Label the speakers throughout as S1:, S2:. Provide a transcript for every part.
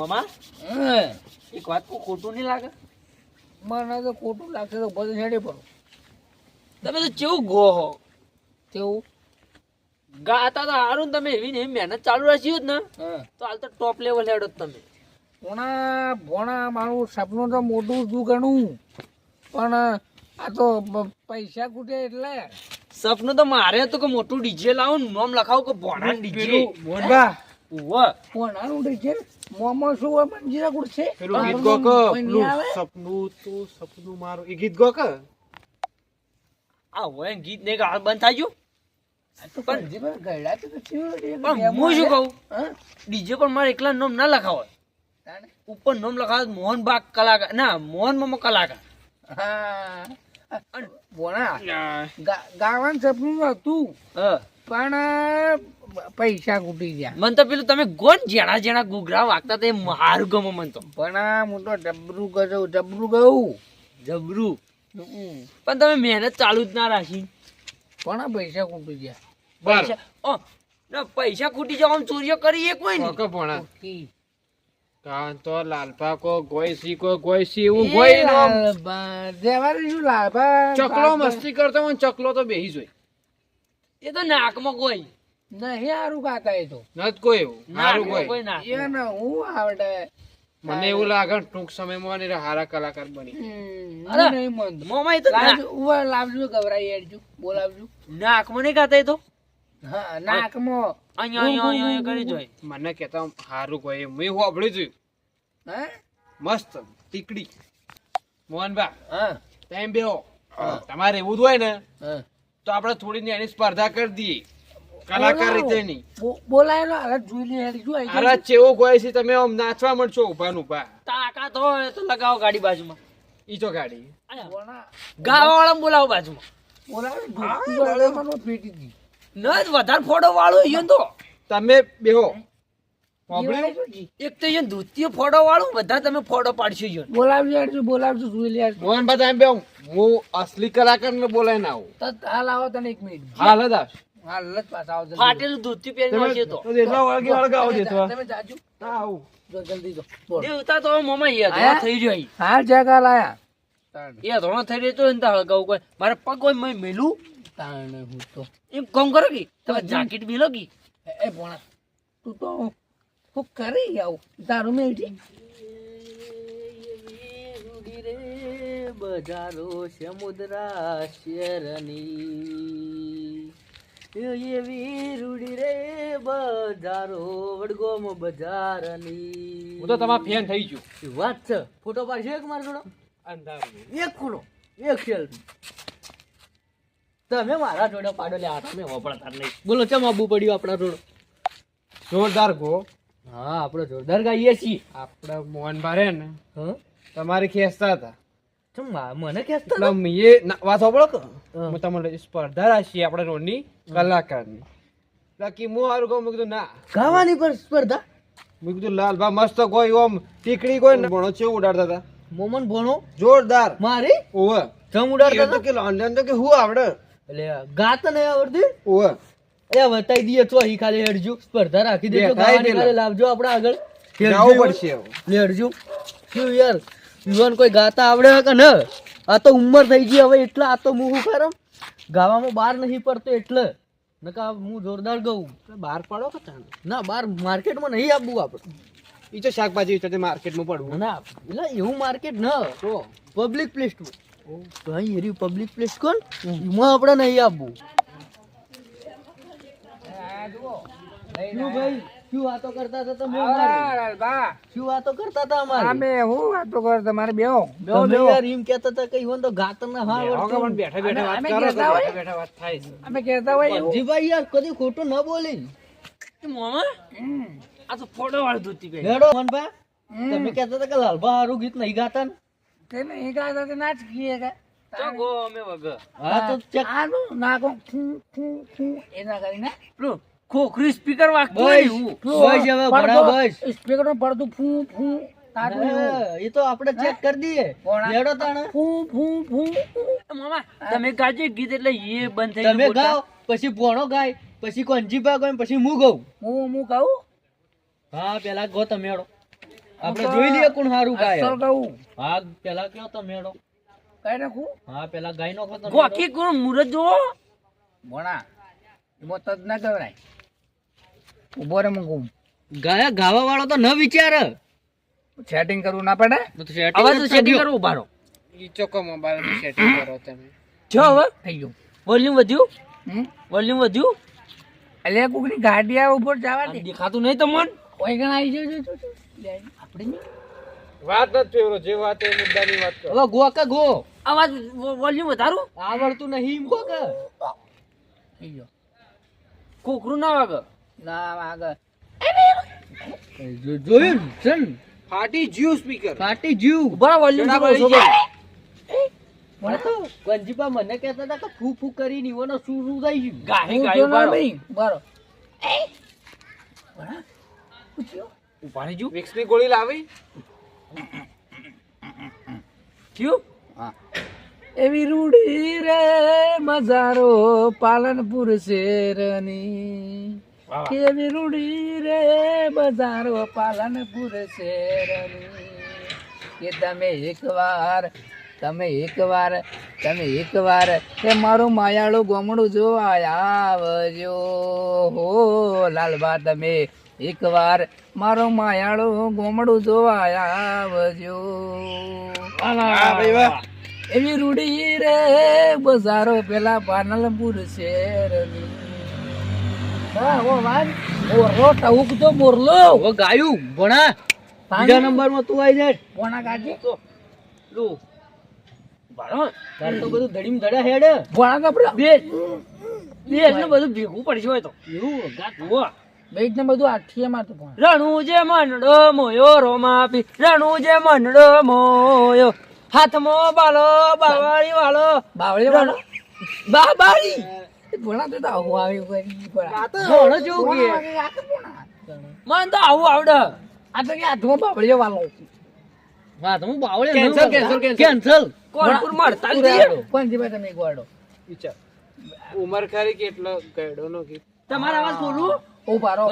S1: મામા એક વાત કો ખોટું નહીં લાગે?
S2: મને તો ખોટું લાગશે તો બધું હેડે પડો.
S1: તમે તો કેવું ગો હો,
S2: કેવું?
S1: ગાતા તો હારું ને તમે એવી ને એવી મહેનત ચાલુ રાખી જ ને તો હાલ તો ટોપ લેવલ હેડો તમે.
S2: ભોણા મારું સપનું તો મોટું હતું ઘણું, પણ આ તો પૈસા ખૂટે એટલે.
S1: સપનું તો મારે હતું કે મોટું ડીજે લાવું ને નામ લખાવું કે ભોણા ડીજે.
S2: મોઢા
S1: ઉવ્વ
S2: ભોણાનું ડીજે મોમો શું હોય મંજીરા ગુડશે
S3: પેલું ગીત ગો કે સપનું તો સપનું મારું એ ગીત ગો કે
S1: આ હોય ગીત ને ગાળ બંધ થઈ ગયું.
S2: પણ ગયડા તો
S1: પણ હું શું કહું, ડીજે પર મારે એકલા નામ ના લખાવો, ઉપર નામ લખાવે મોહન બાગ કલાકાર ના મોહન મામા કલાકાર.
S2: ભોણા ગાવાનું સપનું હતું પણ પૈસા ખૂટી ગયા.
S1: મને તો પેલું તમે ગોન જેણા જેણા ગુગરા વાગતા તે મારું ગમે મને તો.
S2: પણ હું તો જબરું ગયું
S1: જબરું. પણ તમે મહેનત ચાલુ જ ના રાખી.
S2: પણ પૈસા ખૂટી ગયા.
S1: પૈસા ના પૈસા ખૂટી જાવ ચોરીઓ કરી એક હોય ને
S3: કે ભણા કાન તો લાલપા કો ગોયસી કો ગોયસી એવું ગોય નામ
S2: દેવારી શું લાભા
S3: ચકલો મસ્તી કરતો હોય ચકલો તો બેહી જોઈ
S1: એ તો નાકમાં કોઈ
S2: નહીં હારું ખાતા એ તો
S3: નત કોઈ એવું હારું કોઈ
S1: કોઈ ના.
S2: એને હું આવડે
S3: મને એવું લાગે ટૂંક સમયમાં ને હારા કલાકાર બની
S1: અરે,
S2: નહીં મન
S1: મોમાં એ તો
S2: લાવજો ગભરાઈ હેડજો બોલાવજો.
S1: નાકમાં નહીં ખાતા એ તો
S2: હા નાકમાં
S1: અહીંયા કરી જોઈ.
S3: મને કેતા હારું કોઈ મેં હોબળી જોયું
S2: હે
S3: મસ્ત ટીકડી મોહનબા
S2: હા
S3: તેમ બેહો તમારે એવું જ હોય ને
S2: હા
S3: તો આપણે થોડી એની સ્પર્ધા કરી દઈએ કલાકાર રીતે ની
S2: બોલાયેલો હાલત જોઈ લે હેડજો
S3: અરે ચેવો ગોય છે તમે આમ નાચવા મળશો ઉભા ને ઉભા
S1: તાકાત હોય તો લગાવો ગાડી બાજુમાં.
S3: ઈ તો ગાડી
S1: ગાવા વાળા બોલાવો બાજુમાં.
S2: બોલાવે પેટી દી
S1: ન જ વધારે ફોડો વાળો ઈયો તો
S3: તમે બેહો હોબળી
S1: એક તો ઈયો દૂધિયો ફોડો વાળો વધારે તમે ફોડો પાડશો ઈયો.
S2: બોલાવજો જોઈ લે
S3: મોહનબા તમે બેહો હું અસલી કલાકાર ને બોલાય ના આવું
S2: તો હાલ આવો તને 1 મિનિટ
S3: હાલ દાસ
S2: હાલ જ પાછા આવો
S1: ફાટેલું દૂધિયું પહેરી નાખીએ તો
S3: દેખવા વળગી વળગાવો દેખવા
S2: તમે જાજો
S3: ના આવું
S2: જો જલ્દી જો બોલ
S1: દેવતા તો મોમાં યાદ ધોળા થઈ જાય.
S2: હા જગા લાયા
S1: એ ધોળા થઈ રહ્યો તો એને હળગાવું કોઈ મારે પગ હોય મેં મેલું
S2: તાણે હું તો
S1: એમ કામ કરો કે તમે જાકેટ મેલો કે
S2: એ ભોણા તું તો હું કરી આવું તારું મેલજી
S1: બજારો સમુદ્રા શેરની એવી રૂડી રે બજારો વડગોમ બજારની.
S3: હું તો તમારા ફેન થઈ ગયો
S1: વાત છે. ફોટો પાડશે એક મારો જોડો
S3: અંધારું
S1: એક ખોલો એક સેલ્ફી તમે મારા જોડે પાડો લે. આ તમે વપરાતા નહીં. બોલો ચમ આબુ પડ્યું આપણા જોડો?
S3: જોરદાર ગો
S1: હા આપણે જોરદાર ગાઈએ છીએ.
S3: આપડા મોહનબા રે ને
S1: હા
S3: તમારી ખેંચતા હતા
S1: ચમ મને ખેંચતા
S3: એટલે મેં વાત સાંભળો કે હું તમને સ્પર્ધા રાખી આપણે રોડની કલાકારની બાકી હું હારું કહું મેં કીધું ના
S1: ગાવાની પર સ્પર્ધા.
S3: મેં કીધું લાલભા મસ્ત કોઈ ઓમ ટીકડી કોઈ ને ભણો છે ઉડાડતા હતા
S1: મોમન ભણો
S3: જોરદાર
S1: મારી
S3: ઓવે
S1: ચમ ઉડાડતા
S3: એ તો કે લોન્ડન તો કે હું આવડે
S1: એટલે ગાતા નહીં આવડતી.
S3: ઓવે
S1: અરે બતાવી દઈએ તો અહીં ખાલી હેડજો સ્પર્ધા રાખી દેજો.
S3: બેઠા
S1: ગાવાની
S3: પેલા.
S1: ખાલી લાવજો આપણે આગળ
S3: જવું પડશે હવે.
S1: હેડજો શું યાર યુવાન કોઈ ગાતા આવડે કે ન? આ તો ઉંમર થઈ ગઈ હવે એટલે આ તો હું શું કરમ ગાવામાં બહાર નહીં પડતો એટલે નકા હું જોરદાર ગાઉં.
S3: બહાર પડો કે તાણે
S1: ના બહાર માર્કેટમાં નહીં આપવું આપણે.
S3: ઈ તો શાકભાજી વિચારતે માર્કેટમાં પડવું
S1: ના એટલે એવું માર્કેટ ન
S3: તો
S1: પબ્લિક પ્લેસ તો અહીં એરી પબ્લિક પ્લેસ કોણ એમાં આપણે નહીં આપવું. શું ભાઈ શું વાતો કરતા હતા તમે અમારી? શું વાતો કરતા હતા અમારી?
S2: અમે હું વાતો કર તમારે બેહો
S1: તમે યાર એમ કહેતા હતા કે ઈવન તો ગાતા ના હા
S3: પણ બેઠા બેઠા વાત
S2: અમે
S3: કરો તો
S2: કહેતા હોય?
S3: બેઠા બેઠા વાત થાય છે
S2: અમે કહેતા હોય એવું.
S1: જીભાઈ યાર કદી ખોટું ન બોલી. આ તો ફોટો વાળું ધોતી પહેરી. હેડો મનભા તમે કહેતા હતા કે લાલભા હારું ગીત નહીં ગાતા ને?
S2: તે નહીં ગાતા તે નાચ કીએ કે
S1: તો ગો અમે વગર. હા તો ચેક
S2: આનું નાકો ખૂ ખૂ ખૂ એના કરીને
S1: પેલું ખોખરી સ્પીકર વાગતું
S3: બસ.
S1: હોય ને એવું. બસ હવે ભણા બસ.
S2: સ્પીકર નું પડતું ફૂ ફૂ તારું એવું.
S1: એ તો આપણે ચેક કરી દઈએ.
S2: કોણ?
S1: લેડો તાણે.
S2: ફૂ ફૂ ફૂ
S1: મામા તમે ગાજો ગીત એટલે એ બંધ થઈ
S3: તમે
S1: ગયું.
S3: ગાઓ પછી ભોણો ગાય પછી કોંજીબા ગાય પછી હું ગાઉં
S2: હું કહું
S1: હા પેલા ગો તમે હેડો. આપણે જોઈ લઈએ કોણ હારું ગાય
S2: અસલ કહું
S1: હા પેલા કયો તો મેળો
S2: કઈ નાખું
S1: હા પેલા ગાય નો ખતો
S4: ગોખી કોણ મુરત જો
S2: ભણા એમાં તજ ના કરાય ઉભો રે મૂકું
S1: ગાય ગાવા વાળો તો ન વિચાર
S2: સેટિંગ કરવું ના પડે
S4: હવે તો સેટિંગ કરવું ઉભારો
S3: ઈ ચોખ્ખો મોબાઈલ સેટિંગ કરો તમે
S4: જો હવે
S2: થઈ ગયું
S4: વોલ્યુમ વધ્યું
S2: હમ
S4: વોલ્યુમ વધ્યું
S2: એટલે કોકની ગાડિયા ઉપર જવા
S4: આમ
S2: દે
S4: દેખાતું નહીં તમને
S2: કોઈ ગણ આવી જજો આપણે નહીં
S3: વાત જ ફેવરો જે વાત એ મુદ્દાની વાત કરો
S1: હવે ગો કે ગો
S4: અવાજ વોલ્યુમ વધારું
S1: આવડતું નહીં એમ ગો કે
S2: થઈ ગયો
S4: કોકરું ના વાગે
S2: ના આગળ
S1: જોયું છે ને?
S3: ફાટી જ્યુ સ્પીકર
S1: ફાટી જીવ
S4: ઉભા વોલ્યુમ
S3: જરા
S4: ઓછો
S3: વળી
S4: કરો
S1: મને તો ગંજીબા મને કહેતા હતા કે ફૂ ફૂ કરીને ઈવોનો શું શું થઈ ગયું
S4: ગાહી
S2: હું
S4: ગાયું
S2: જો ના
S4: ઉભારો
S2: ભાઈ બારો
S4: ઉભા રહેજો
S3: વિક્સની ગોળી લાવી
S4: થયું
S2: એવી રૂડી રે મજારો પાલનપુર શેરની કેવી રૂડી રે બજારો પાલનપુર શેરની કે તમે એકવાર તે મારું માયાળું ગોમડું જોવા આવજો હો લાલબા તમે એકવાર મારું માયાળું ગોમડું જોવા આવજો
S3: હા ભાઈ વાહ
S2: એવી રૂડી રે બજારો પેલા પાલનપુર શેરની હા ઓ વાન મોરલો ટહુક તો મોરલો
S1: હવે ગાયું ભણા બીજા નંબર માં તું આવી જાય
S2: કોના કાઢી
S1: લો
S4: ઉભારો
S1: તાર તો બધું ધડીમ ધડા હેડ
S2: કોના કપડા
S4: બે બે એટલે બધું ભેગું પડશે હોય તો
S1: એવું ગાત
S4: જુઓ
S2: બેજ ને બધું આઠીએ માં તો કોણ
S4: રણુ જે મનડો મોયો રોમાપી રણુ જે મનડો મોયો હાથમાં બાલો બાવાળી વાળો
S2: બાવળી વાળો
S4: બાબાળી
S2: ભણા તો આવું આવ્યું કરી ભણા
S1: ભણો જેવું કે
S2: આ તો ભણા.
S4: મને તો આવું આવડે
S2: આ તો કે હાથમાં બાવળીઓ વાળો
S1: હા તો હું બાવળે
S3: Cancel, cancel, cancel.
S1: કેન્સલ
S4: કોણપુર મળતા જ
S2: પૂરા
S4: નહીં.
S2: આડો. કોણ જીવા તમે એક વાળો
S3: વિચાર ઉમર ખરી કેટલો ગયડો નો ગીત
S4: તમારા અવાજ ખોલું
S2: ઓ પારો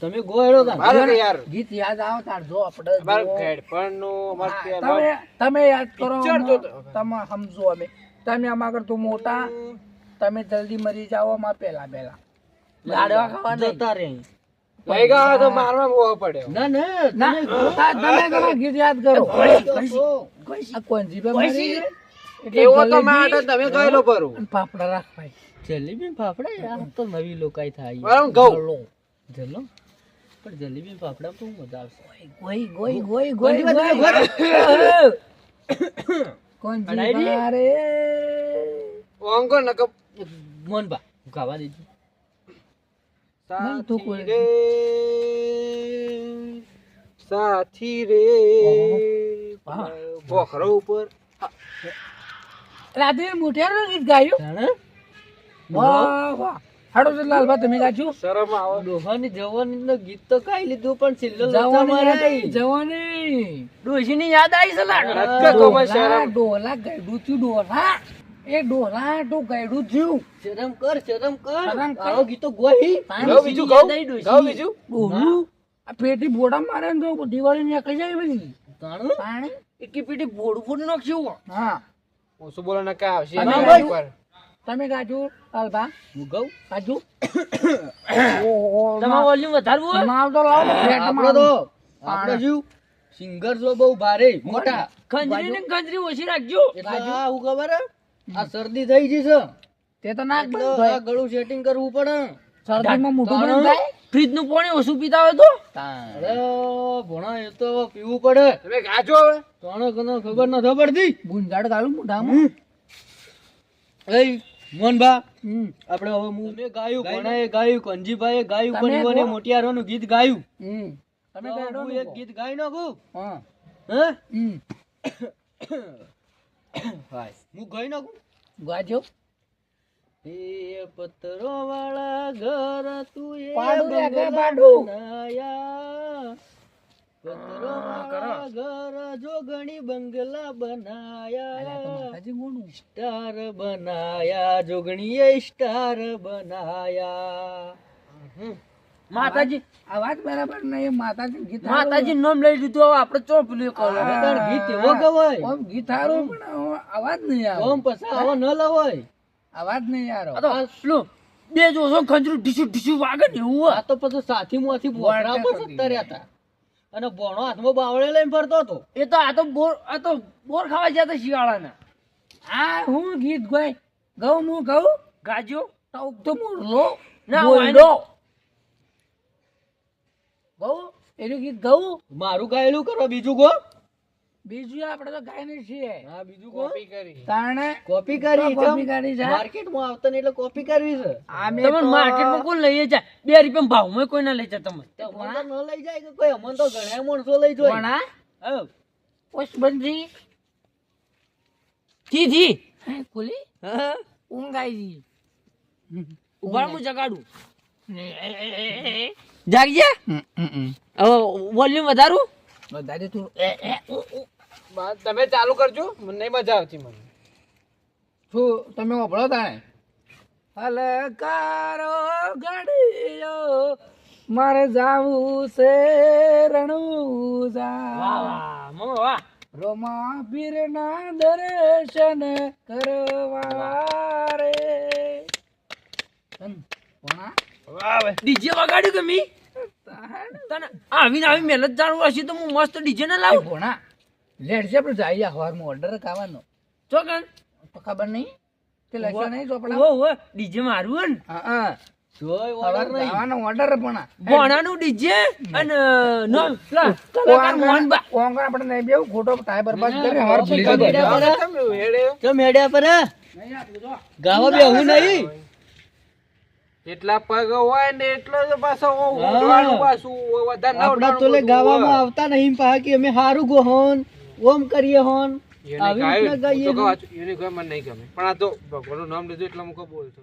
S1: તમે ગોળો તા
S3: મારે કે યાર
S2: ગીત યાદ આવો તાર જો આપણે
S3: અમાર
S2: જો.
S3: ગેડપણ નું અમાર
S2: હા,
S3: પેલા
S2: તમે યાદ કરો
S3: Picture જોતો.
S2: તમે સમજો અમે તમે આમાં કરતું મોટા તમે જલ્દી મરી જાઓ અમાર પહેલા
S4: લાડવા ખાવા નહીં.
S1: જતા રે
S3: લઈ ગયા તો મારવા મોહ પડ્યો
S1: ના ના
S2: ના તમે તમે ગીત યાદ કરો આ કોણ જીભે મારી છે? એટલે
S3: એવો તો
S2: જલેબી
S3: માટે તમે ગયેલો પરું
S2: અને પાપડા રાખ ભાઈ
S1: જલેબી ફાફડા યાર તો નવી લોકાઈ થાય
S3: બરાબર ઘઉં
S1: જલો પણ જલેબી ફાફડા તો મજા આવશે
S2: ગોઈ ગોઈ
S1: ગોઈ,
S2: કોણ
S1: અડાઈ
S2: જીભા રે
S3: ઓંગો નક
S1: મોનબા ગાવા દેજો
S2: મન તું કોઈ-
S3: સાથી રે
S2: હા.
S3: બોખરો ઉપર
S2: રાત્રે મોઢિયાનું ગીત ગાયું
S1: જાણે
S2: વાહ વાહ હાડો તો લાલભા તમે ગાજો
S3: શરમ આવે
S1: ડોહાની જવાની નું ગીત તો કાઈ લીધું પણ છેલ્લે
S2: જવાની જવાની
S4: ડોશીની યાદ આવી છે લાડવા.
S3: રત્કા કોમાં શરમ
S2: ડોલા ગયડું થયું ડોલા એ ડોલા તો ગયડું થયું
S1: શરમ કર
S2: શરમ કર.
S1: આવો ગીતો ગોહી
S3: ઘઉં બીજું ઘઉં ઘઉં બીજું
S2: ડોલું આ પેટી બોડા મારે ને તો દિવાળી નીકળી જાય બધી
S1: તાણું
S2: પાણી
S4: એકી પીટી ભોળું ફોડી નાખ્યું.
S2: હા
S3: ઓછું બોલો ને કા આવશે
S2: તમે
S3: ના
S2: ગાજો?
S3: એકવાર.
S2: તમે ગાજો લાલભા
S1: હું ગઉં
S2: ગાજો
S4: તમારે વોલ્યુમ વધારવું હોય?
S2: માલ તો લાવો
S1: આપણો તો આપણે શું સિંગર છો બહુ ભારે મોટા
S4: ખંજરી ને ખંજરી ઓછી રાખજો.
S1: એટલે આ હું ખબર હે? આ શરદી થઈ ગઈ છે
S2: તે તો નાક
S1: એટલે
S2: બંધ
S1: આ
S2: થાય
S1: ગળું સેટિંગ કરવું પડે
S2: શરદીમાં મોઢું બંધ થાય
S4: ફ્રીજ નું પાણી ઓછું પીતા હોય તો
S1: અરે ભણા એ તો પીવું પડે
S3: તમે ગાજો હવે
S1: તાણે કને ખબર નથી પડતી
S2: ગુંજાડ ગાલું મોઢામાં
S1: એ મોહનબા
S2: હમ.
S1: આપણે હવે તમે ગાયું ભણાએ ગાયું કંજીભાઈએ ગાયું
S2: તમે
S1: પણ ઈવોને
S2: ગો-
S1: મોટિયારોનું ગીત ગાયું
S2: હમ. તમે
S1: તો
S2: ગાડો
S1: હું
S2: ને
S1: એક ગીત ગાઈ નાખું
S2: હા
S1: હે
S2: હમ.
S1: હાય હું ગાઈ નાખું
S2: ગાજો
S1: એ પત્રો વાળા ઘર તું એ
S2: પાડું રે,
S1: બંગલા
S2: પાડું.
S1: બનાયા પત્રો વાળા ઘર જો ઘણી બંગલા
S2: અલ્યા તો
S1: બનાયા
S2: માતાજી ગોણું.
S1: સ્ટાર બનાયા જોગણીએ સ્ટાર બનાયા
S4: માતાજી
S2: આ વાત બરાબર નહીં. માતાજી ગીત
S4: માતાજી નામ લઈ લીધું હવે આપણે ચો પેલું કરો
S1: હવે તાર ગીત એવો ગવાય
S2: ઓમ ગીત હારું પણ હવે અવાજ નહીં આવે.
S1: ઓમ પછી આવો ન લવાય.
S2: અવાજ નહીં આવે.
S4: આ તો પેલું બે જોશો ખંજરું ઢીસું ઢીસું વાગે ને એવું હોય.
S1: આ તો પછી સાથી માંથી બોકડા પર સત્તર હતા અને બોણો હાથમાં બાવળે લઈને ફરતો હતો.
S4: એ તો આ તો બોર ખાવા ગયા હતા શિયાળાના.
S2: આ હું ગીત ગાય ગઉં હું ગઉં
S4: ગાજો
S2: ટોક તો મોરલો
S4: ના
S2: બોલડો ગઉં એનું ગીત ગઉં.
S1: મારું ગાયેલું કરો બીજું ગો.
S2: બીજું આપણે તો ગાય નહીં છીએ.
S1: હા બીજું ગો.
S3: કોપી કરી
S2: તાણે
S1: કોપી કરી
S2: કોપી કરી છે.
S1: માર્કેટમાં આવતા ને એટલે કોપી કરવી છે.
S2: આમે
S4: તમે
S2: તો
S4: માર્કેટમાં કોણ લઈ જાય 2 રૂપિયા ભાવમાં કોઈ ના લઈ જાય તમે.
S1: તે અમન તો ન લઈ જાય કે કોઈ અમન તો ઘણા માણસો લઈ જાય.
S2: ભણા
S1: હઉ.
S2: પુષ્પનજી
S4: જી
S2: ખુલી
S4: હા
S2: ઊંઘ આવી
S4: ઉભા હું જગાડું. જાગજે હવે વોલ્યુમ વધારું.
S2: વધારે તું
S3: તમે ચાલુ કરજો, મને નહીં મજા આવતી મને.
S2: શું તમે વાપરો તાણે હલકારો ઘડીયો મારે જાવું છે રણુજા
S4: વાહ મમ્મી વાહ.
S2: રોમા પીરના દર્શન કરવા રે
S4: ડીજે વગાડ્યું કે મી તને આવીને આવી મહેનત જાણવું હશે તો હું મસ્ત ડીજે ના લાવું.
S2: ભોણા લેટ છે આપણે જઈએ હવારમાં ઓર્ડર ખાવાનો
S4: ચોકન
S2: તો ખબર નહીં તે લખ્યો નહીં ચોપડા
S4: ઓ ડીજે મારું હે ને
S2: હા
S1: જોઈ order નહીં.
S2: ખાવાનો ઓર્ડર પણ
S4: ભોણાનું ડીજે અને નો પેલા કલાકાર મોહનબા.
S2: કોંગણ આપણે નહીં બેવ ખોટો ટાઈમ બરબાદ કરે હવાર ભૂલી
S1: ચમ
S2: ગયો
S1: હેડ્યા પર?
S3: તમે હેડે
S1: ચમ હેડ્યા પર? ગાવા બેહું નહીં.
S3: જેટલા પગ હોય ને એટલો જ પાછો ઉડવાનું પાછું વધારે ના
S1: આપડા તો લે
S3: ઉડવાનું
S1: ગાવામાં આવતા નહીં પાહા કે અમે હારું ગો હોન ઓમ કરીએ હોન
S3: એને
S1: આવી
S3: ગાયું,
S1: રીતના ગાઈએ
S3: હું તો
S1: ને.
S3: કહું, એને ગમે મને નહીં ગમે પણ આ તો ભગવાનનું નામ લીધું એટલે હું કહું બોલતો